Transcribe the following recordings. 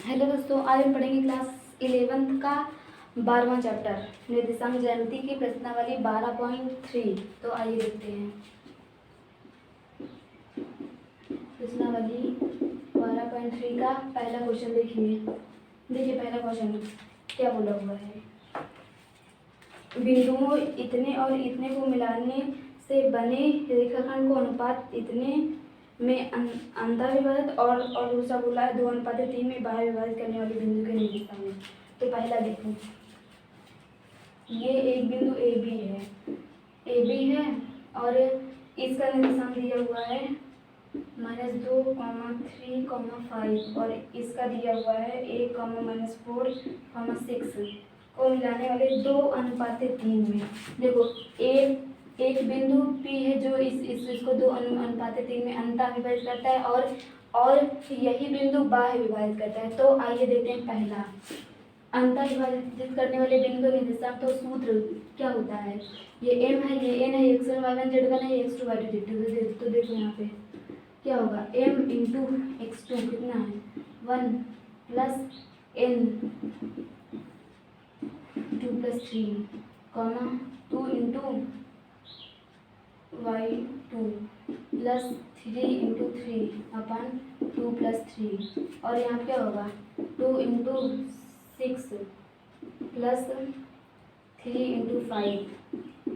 Hello दोस्तों, आज हम पढ़ेंगे क्लास 11th का 12वां चैप्टर निर्देशांक ज्यामिति की प्रश्नावली 12.3। तो आइए देखते हैं प्रश्नावली 12.3 का पहला क्वेश्चन। देखिए पहला क्वेश्चन क्या बोला हुआ है। बिंदुओं इतने और इतने को मिलाने से बने रेखाखंड को अनुपात इतने में अंदर विभाजित और दूसरा बोला है 2:3 में बाहर विभाजित करने वाले बिंदु के निर्देशांक में। तो पहला देखो, ये एक बिंदु ए बी है और इसका निर्देशांक दिया हुआ है -2, 3, 5 और इसका दिया हुआ है 1, -4, 6 को मिलाने वाले 2:3 में। देखो एक बिंदु P है जो इसको 2:3 में अंतः विभाजित करता है और यही बिंदु बाह्य विभाजित करता है। तो आइए देखते हैं पहला अंतः विभाजित करने वाले बिंदु निर्देशांक। तो सूत्र क्या होता है, ये m है, ये n है, x1 y1 z1 है, x2 y2 z2। तो देखो यहाँ पे क्या होगा, m इंटू x2 कितना है 1 plus n 2 + 3 2 into y2 plus 3 into 3/2 + 3 और यहाँ क्या होगा 2 इंटू 6 प्लस 3 इंटू 5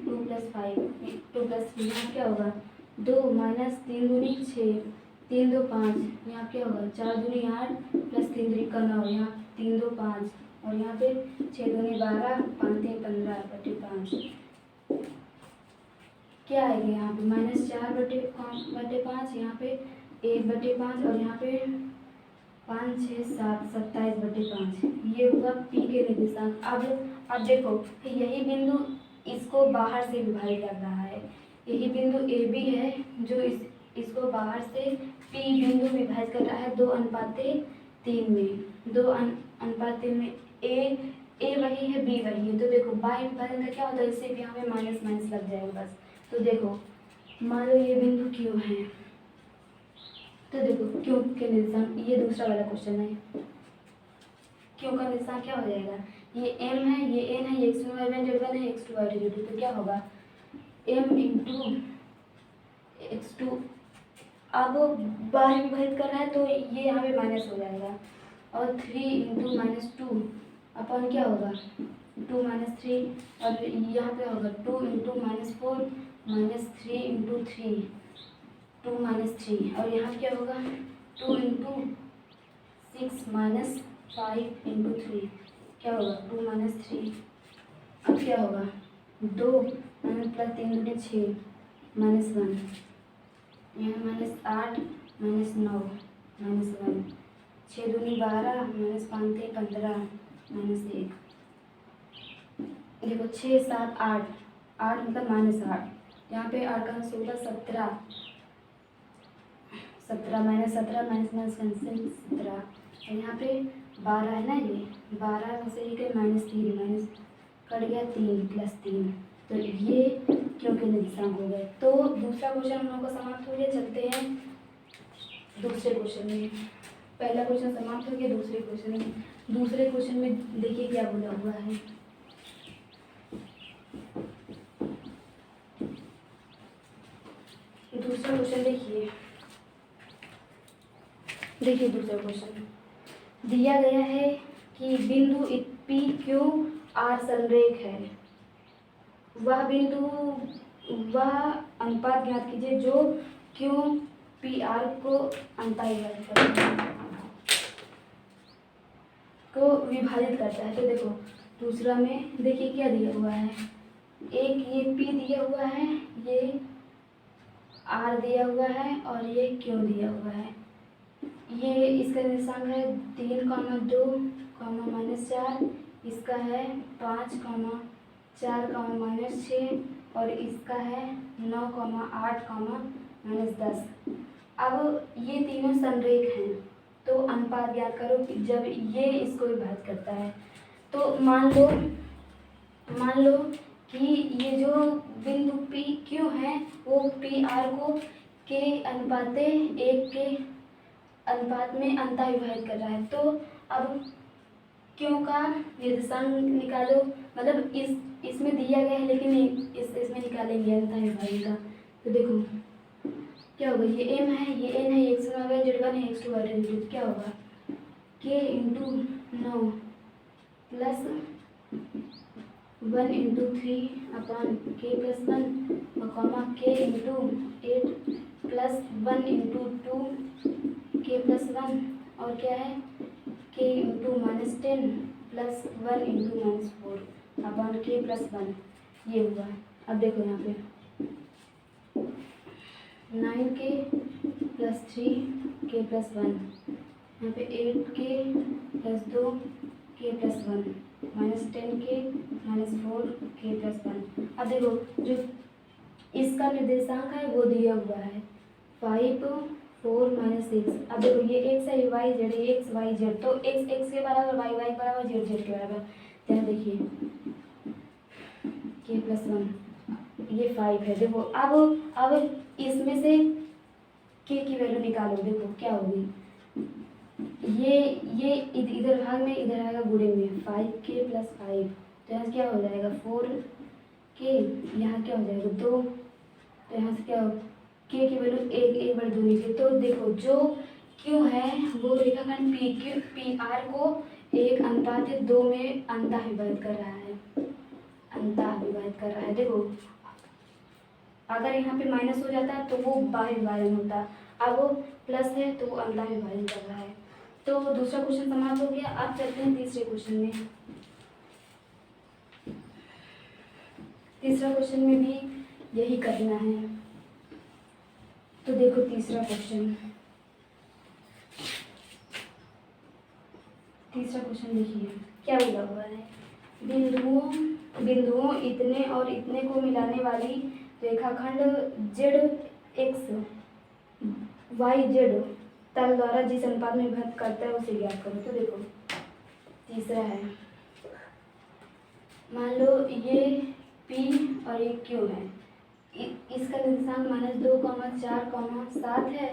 2 + 5 2 + 3 यहाँ क्या होगा 2 - 3 दूनी 6 3 2 5 यहाँ क्या होगा 4 दूनी 8 प्लस 3 3 का 9 यहाँ 3 2 5 और यहाँ पे 6 दूनी 12 5 3 15 बटे 5 क्या आएगा यहाँ पे -4/5 यहाँ पे 1/5 और यहाँ पे 5 6 7 27/5। ये होगा P के निर्देशांक। अब देखो यही बिंदु इसको बाहर से विभाजित कर रहा है। यही बिंदु ए बी है जो इसको बाहर से P बिंदु विभाजित कर रहा है 2:3 में। 2:3 में ए वही है, बी वही है। तो देखो बाह्य विभाजन का क्या होता है, इससे भी यहाँ पे माइनस लग जाएगा बस। तो देखो मान लो ये बिंदु क्यों है, तो देखो क्यों के निर्देशांक, ये दूसरा वाला क्वेश्चन है। क्यों का निर्देशांक क्या हो जाएगा, ये m है, ये n है, ये x1 y1 z1 है, x2 y2 z2। तो क्या होगा m इंटू x2। अब बाहर विभाजित कर रहा है तो ये यहाँ पे माइनस हो जाएगा और 3 इंटू -2 अपन क्या होगा 2 - 3 और यहाँ पे होगा 2 इंटू -4 -3 इंटू 3 2 - 3 और यहाँ क्या होगा 2 इंटू 6 -5 इंटू 3 क्या होगा 2 - 3। अब क्या होगा 2 प्लस 3 दूनी 6 -1 यहाँ -8 -9 -1 6 दूनी 12 -5 3 15 -1। देखो 6 7 8 8 मतलब -8 यहाँ पे 8 का 16 17 17 -17 -17 और यहाँ पे 12 है ना, ये 12 में से एक है -3 कट गया 3 + 3। तो ये क्योंकि निर्देशांक हो गए। तो दूसरा क्वेश्चन हम लोगों का समाप्त हो गया। चलते हैं दूसरे क्वेश्चन में। पहला क्वेश्चन समाप्त हो गया, दूसरे क्वेश्चन में देखिए क्या बोला हुआ है। दूसरा क्वेश्चन देखिए दूसरा क्वेश्चन दिया गया है कि बिंदु P Q R संरेख है। वह अनुपात ज्ञात कीजिए जो Q P R को विभाजित करता है। तो देखो दूसरा में देखिए क्या दिया हुआ है, एक ये P दिया हुआ है, ये R दिया हुआ है और ये Q दिया हुआ है। ये इसका निर्देशांक है 3, 2, -4, इसका है 5, 4, -6 और इसका है 9, 8, -10। अब ये तीनों संरेख हैं तो अनुपात ज्ञात करो जब ये इसको विभाजित करता है। तो मान लो कि ये जो बिंदु P Q है वो P R को के अनुपाते 1 के अनुपात में अंता विभाजित कर रहा है। तो अब क्यों का निर्देशांक निकालो, मतलब इसमें दिया गया है लेकिन इसमें निकालेंगे अंता विभाजित का। तो देखो क्या होगा, ये m है, ये n है, x1 z1 है, x2 z2, क्या होगा k into 9 plus 1 into 3 upon k plus 1 और comma k into 8 plus 1 into 2 k plus 1 और क्या है k into -10 plus 1 into -4 upon k plus 1, ये हुआ। अब देखो यहाँ पे 9k प्लस 3k प्लस 1, यहाँ पे 8k plus 2k plus 1 -10k -4k plus 1। अब देखो जो इसका निर्देशांक है वो दिया हुआ है 5 4 -6। अब देखो ये x है, y z है, x y z, तो x x के बराबर, y y के बराबर, z z के बराबर। यहाँ देखिए k प्लस 1 ये 5 है। देखो अब इसमें से k की वैल्यू निकालो, देखो क्या होगी, ये इधर भाग में इधर आएगा गुणे में 5k प्लस 5, तो यहाँ से क्या हो जाएगा 4k, यहाँ क्या हो जाएगा 2, तो यहाँ से क्या हो k की वैल्यू 1/2 नीचे। तो देखो जो q है वो रेखाखंड पी आर को 1:2 में अंता विभाजित कर रहा है, अंता विभाजित कर रहा है। देखो अगर यहाँ पे माइनस हो जाता तो वो बाह्य विभाजन होता, अब वो प्लस है तो वो अंता विभाजन कर रहा है। तो दूसरा क्वेश्चन समाप्त हो गया। अब चलते हैं तीसरे क्वेश्चन में। तीसरा क्वेश्चन में भी यही करना है। तो देखो तीसरा क्वेश्चन देखिए क्या बोला हुआ है, बिंदुओं इतने और इतने को मिलाने वाली रेखाखंड ZX YZ तल द्वारा जिस अनुपात में विभक्त करता है उसे ज्ञात करो। तो देखो तीसरा है, मान लो ये P और ये Q है, इसका निर्देशांक -2, 4, 7 है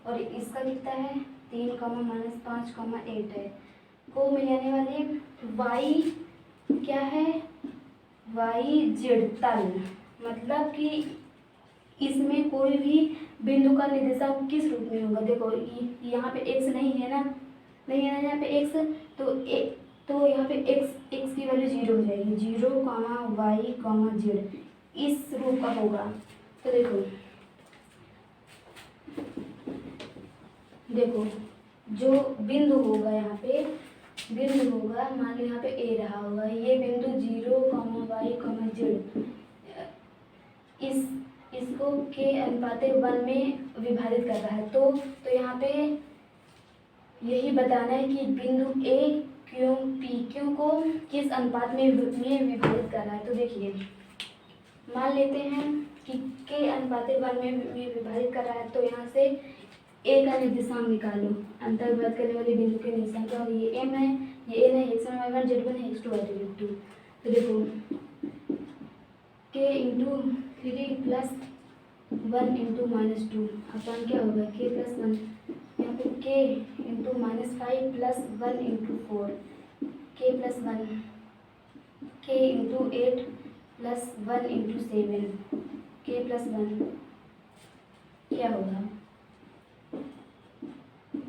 और इसका कितना है 3, -5, 8 है, को मिलाने वाले y क्या है YZ तल, मतलब कि इसमें कोई भी बिंदु का निर्देशांक किस रूप में होगा। देखो यहाँ पे x नहीं है ना, यहाँ पे x, तो यहाँ पे x की वैल्यू 0 हो जाएगी, 0, y, z इस रूप का होगा। तो देखो जो बिंदु होगा यहाँ पे बिंदु होगा, मान लो यहाँ पे a रहा होगा, ये बिंदु 0, y, z इसको k अनुपात 1 में विभाजित कर रहा है। तो यहाँ पे यही बताना है कि बिंदु A क्यों P क्यों को किस अनुपात में विभाजित कर रहा है। तो देखिए मान लेते हैं कि k अनुपात 1 में विभाजित कर रहा है, तो यहाँ से a का निर्देशांक निकालो, अंतर विभाजित करने वाले बिंदु के निर्देशांक, और ये m है, ये n है, x1 y1 z1 है, x2 y2। तो देखो k इंटू 3 प्लस 1 इंटू -2 अपन क्या होगा k प्लस 1, यहाँ पे k into -5 plus 1 into 4 k plus 1, k into 8 plus 1 into 7 k plus 1, क्या होगा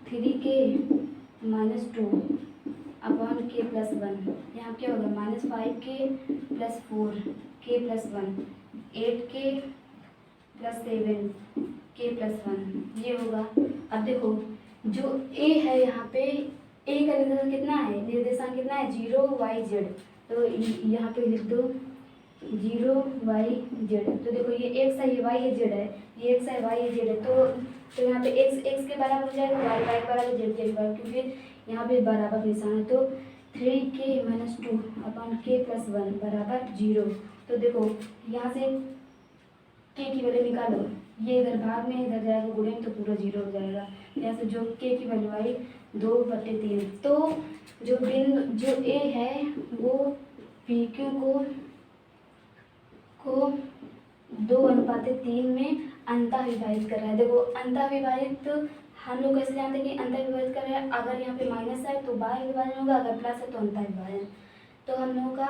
3k -2 अपॉन k प्लस 1, यहाँ क्या होगा -5k plus 4k plus 1, 8k plus 7k plus 1, ये होगा। अब देखो जो a है यहाँ पे a का निर्देशांक कितना है, 0 y z, तो यहाँ पे लिख दो 0 y z। तो देखो ये x है, ये y है, z है, ये x है, y है, z है, तो यहाँ पे x के बराबर हो जाएगा, y के बराबर, z के बराबर, क्योंकि यहाँ पे बराबर निशान है। तो 3k -2 अपॉन k प्लस 1 बराबर 0। तो देखो यहाँ से k की वैल्यू निकालो, ये इधर भाग में इधर जाएगा गुणे में, तो पूरा 0 हो जाएगा। यहाँ से जो k की वैल्यू आई 2/3। तो जो a है वो PQ को 2:3 में अंतः विभाजित कर रहा है। देखो अंतः विभाजित हम लोग कैसे जानते हैं कि अंतर विभाजित कर रहे हैं? अगर यहाँ पे माइनस है तो बाहर विभाजन होगा, अगर प्लस है तो अंतर विभाजन। तो हम लोगों का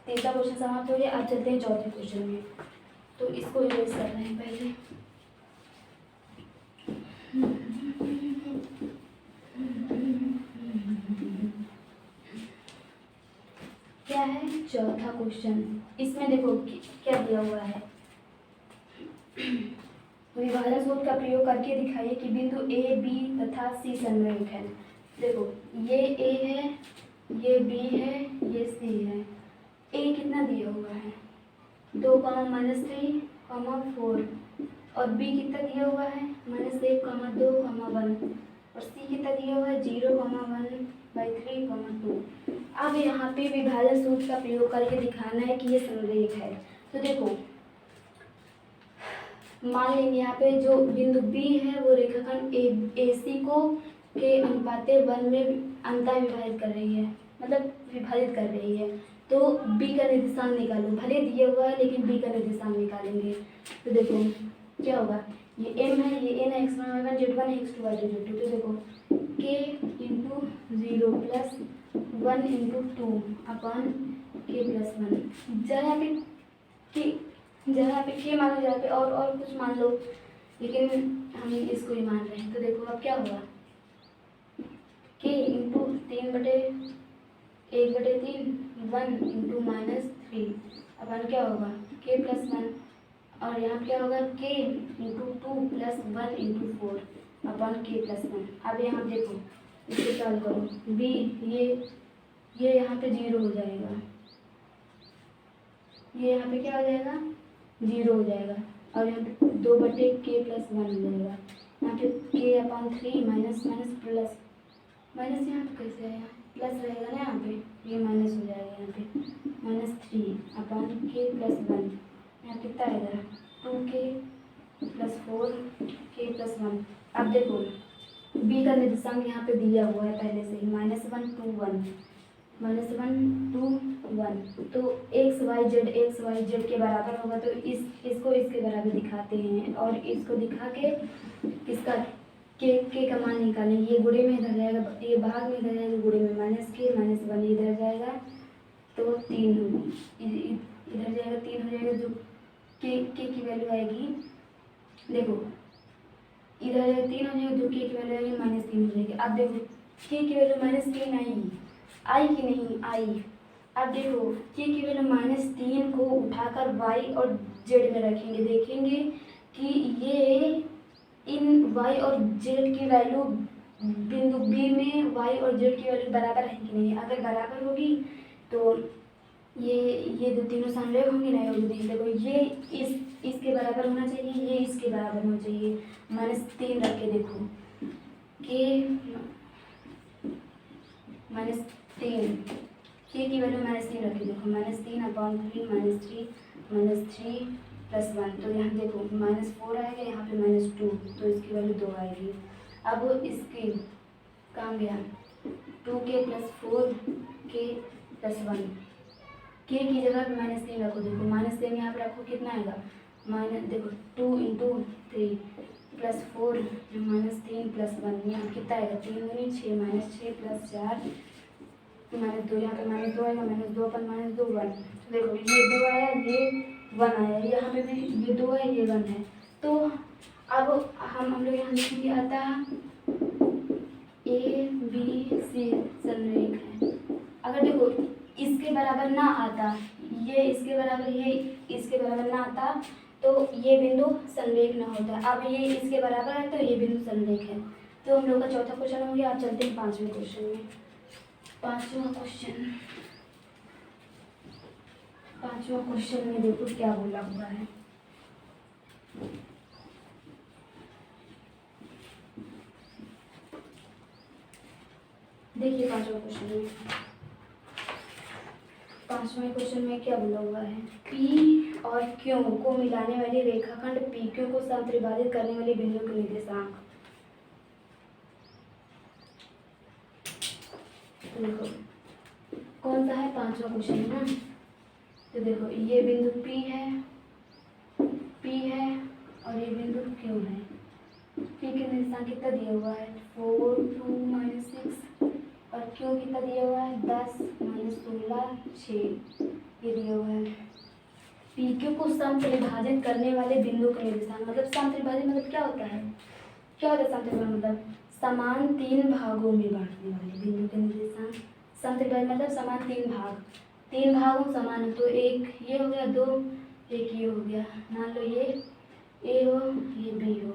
तीसरा क्वेश्चन समाप्त हो गया। अब चलते हैं चौथे क्वेश्चन में। तो इसको इरेज कर रहे हैं पहले। क्या है चौथा क्वेश्चन? इसमें देखो क्या दिया हुआ है, विभाजन सूत्र का प्रयोग करके दिखाइए कि बिंदु ए बी तथा सी संरेख है। देखो ये ए है, ये बी है, ये सी है। ए कितना दिया हुआ है 2, -3, 4 और बी कितना दिया हुआ है -1, 2, 1 और सी कितना दिया हुआ है 0, 1/3, 2। अब यहाँ पे विभाजन सूत्र का प्रयोग करके दिखाना है कि ये संरेख है। तो देखो मान लेंगे यहाँ पे जो बिंदु बी है वो रेखाखंड ए सी को के अनुपाते 1 में अंतर विभाजित कर रही है, मतलब विभाजित कर रही है। तो बी का निर्देशांक निकालो, भले दिया हुआ है लेकिन बी का निर्देशांक निकालेंगे। तो देखो क्या होगा, ये m है, ये n है, x1 y1 z1 है, x2 y2 z2। तो देखो k into 0 plus 1 into 2 upon k plus 1। जहाँ पे k मानो, जहाँ पे और कुछ मान लो, लेकिन हम इसको ही मान रहे हैं। तो देखो अब क्या होगा, k इंटू 3/1/3 1 इंटू -3 अपन क्या होगा k प्लस 1 और यहाँ क्या होगा k इंटू 2 प्लस 1 इंटू 4 अपन k प्लस 1। अब यहाँ देखो इसको सॉल्व करो, b ये यहाँ पे 0 हो जाएगा, ये यहाँ पे क्या हो जाएगा 0 हो जाएगा और यहाँ पे 2/k प्लस 1 हो जाएगा। यहाँ पे k/3 माइनस प्लस माइनस, यहाँ पे कैसे आया प्लस रहेगा ना, यहाँ पे ये माइनस हो जाएगा, यहाँ पे -3/k प्लस 1। यहाँ कितना आएगा 2k प्लस 4k प्लस 1। अब देखो b का निर्देशांक यहाँ पे दिया हुआ है पहले से ही -1 2 1 -1 2 1। तो x y z के बराबर होगा, तो इसको इसके बराबर दिखाते हैं और इसको दिखा के किसका k का मान निकालेंगे। ये गुणे में इधर जाएगा, ये भाग में इधर जाएगा, गुणे में -1 इधर जाएगा तो 3 होगी, इधर जाएगा 3 हो जाएगा। जो k की वैल्यू आएगी, देखो इधर 3 हो जाएगा, जो k की वैल्यू आएगी -3 हो जाएगी। अब देखो k की वैल्यू -3 आई कि नहीं आई। अब देखो k की वैल्यू -3 को उठाकर y और z में रखेंगे, देखेंगे कि ये इन y और z की वैल्यू बिंदु b में y और z की वैल्यू बराबर है कि नहीं। अगर बराबर होगी तो ये दो तीनों संरेख होंगे, नहीं होगी। देखो ये इसके बराबर होना चाहिए, ये इसके बराबर होना चाहिए। -3 रख के देखो k -3 k की वैल्यू -3 रखी, देखो -3/3 -3 प्लस 1। तो यहाँ देखो -4 आएगा, यहाँ पे -2, तो इसकी वैल्यू 2 आएगी। अब इसके काम गया 2k plus 4k plus 1। k की जगह पे -3 रखो, देखो -3 यहाँ पे रखो कितना आएगा देखो 2 इंटू 3 प्लस 4 -3 प्लस 1, यहाँ कितना आएगा 3 दूनी 6 -6 प्लस 4 -2, यहाँ पे -2 आएगा, -2 अपन -2 1। देखो ये 2 आया, ये 1 आया, यहाँ पे भी ये 2 है, ये 1 है। तो अब हम लोग यहाँ लिखेंगे अतः ए बी सी संरेख है। अगर देखो इसके बराबर ना आता, ये इसके बराबर, ये इसके बराबर ना आता तो ये बिंदु संरेख ना होता। अब ये इसके बराबर है तो ये बिंदु संरेख है। तो हम लोग का चौथा क्वेश्चन हो गया। आप चलते हैं पांचवें क्वेश्चन में। पांचवा क्वेश्चन में देखो क्या बोला हुआ है। देखिए पांचवें क्वेश्चन में क्या बोला हुआ है, P और Q को मिलाने वाली रेखाखंड PQ को समत्रिभाजित करने वाले बिंदु के निर्देशांक। तो देखो कौन सा है, पांचवा क्वेश्चन है ना। तो देखो ये बिंदु P है और ये बिंदु Q है। P पी के निर्देशांक कितना दिया हुआ है 4 2 -6 और क्यू कितना दिया हुआ है 10 -16 6 ये दिया हुआ है। पी क्यू को समत्रिभाजित करने वाले बिंदु का निर्देशांक मतलब समत्रिभाजित मतलब क्या होता है समत्रिभाजित मतलब समान 3 भागों में बांटने वाले बिंदु के निर्देशांक। समत्रिभाजित मतलब समान 3 भाग, 3 भागों समान है तो एक ये हो गया 2 एक ये हो गया, मान लो ये ए हो ये बी हो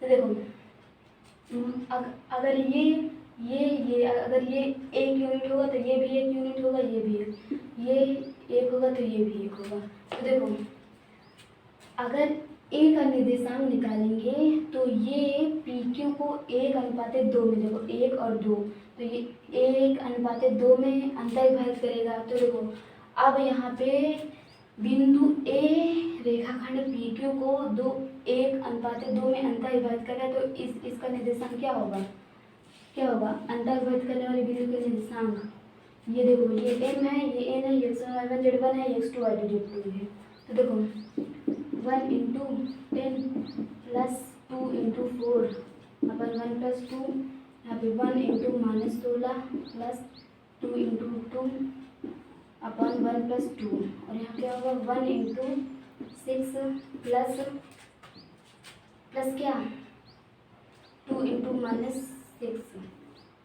तो देखो अगर ये अगर ये 1 यूनिट होगा तो ये भी 1 यूनिट होगा, ये भी ये 1 होगा तो ये भी 1 होगा। तो देखो अगर ए का निर्देशांक निकालेंगे तो ये पी क्यू को 1:2 में देखो 1 और 2 तो ये 1:2 में अंतर्विभाजित करेगा। तो देखो अब यहाँ पे बिंदु ए रेखाखंड पी क्यू को 1:2 में अंतर्विभाजित करेगा तो इसका निर्देशांक क्या होगा अंतर्विभाजित करने वाले बिंदु का निर्देशांक ये देखो ये m है ये n है ये x1 y1 z1 है ये x2 y2 z2 है। तो देखो 1 × 10 + 2 × 4 अपन 1 + 2 यहाँ पे 1 × -16 + 2 × 2 अपन 1 + 2 और यहाँ क्या होगा 1 × 6 प्लस क्या 2 × -6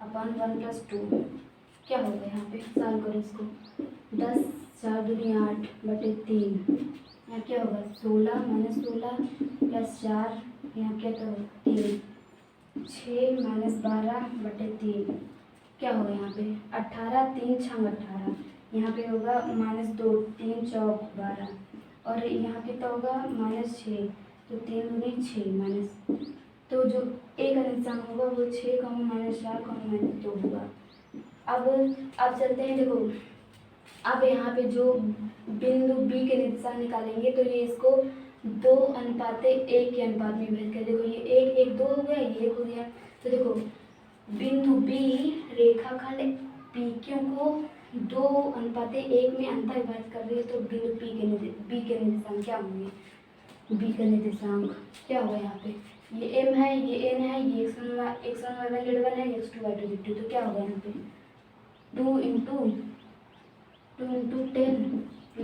अपन 1 + 2 क्या होगा यहाँ पे सॉल्व करो इसको 10 4 दूनी 8 बटे 3 यहाँ क्या होगा 16 -16 + 4 यहाँ क्या तो 3 6 -12 बटे 3 क्या होगा यहाँ पे 18 3 6 18 यहाँ पे होगा -2 3 चौक 12 और यहाँ कितना होगा -6 तो 3 दूनी 6 तो जो ए का निर्देशांक होगा वो 6, -4, -2 होगा। अब चलते हैं देखो अब यहाँ पे जो बिंदु बी के निर्देशांक निकालेंगे तो ये इसको 2:1 के अनुपात में विभाजित कर देखो ये 1 1 2 हो गया ये 1 हो गया। तो देखो बिंदु बी रेखाखंड पी क्यू को 2:1 में अंतर्विभाजित कर रही है तो बिंदु बी के निर्देशांक क्या होंगे बी का निर्देशांक क्या होगा यहाँ पे ये m है ये n है ये x1 y1 z1 है x2 y2 z2 तो क्या होगा यहाँ पे 2 × 10 +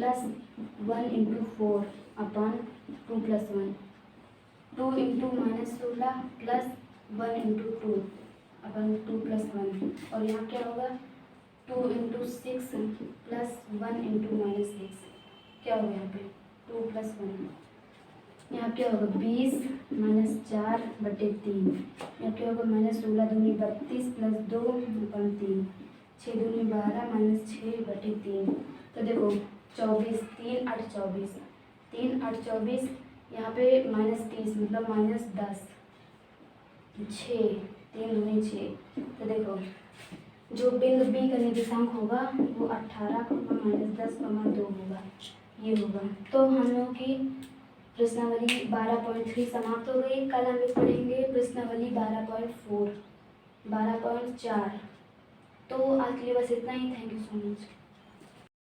1 × 4 अपन 2 + 1 2 × -16 + 1 × 2 अपन 2 + 1 और यहाँ क्या होगा 2 × 6 + 1 × -6 क्या होगा यहाँ पे 2 + 1 यहाँ क्या होगा 20 -4 बटे 3 यहाँ क्या होगा -16 दूनी 32 + 2 अपन 3 6 दूनी 12 -6 बटे 3 तो देखो 24 3 8 24 3 8 24 यहाँ पे -30 मतलब -10 6 3 दूनी 6 तो देखो जो बिंदु बी का निर्देशांक होगा वो 18, -10, -2 होगा ये होगा। तो हम लोगों की प्रश्नावली 12.3 समाप्त हो गई। कल हम लोग पढ़ेंगे प्रश्नावली 12.4 12.4। तो आज के लिए बस इतना ही। Thank you so much.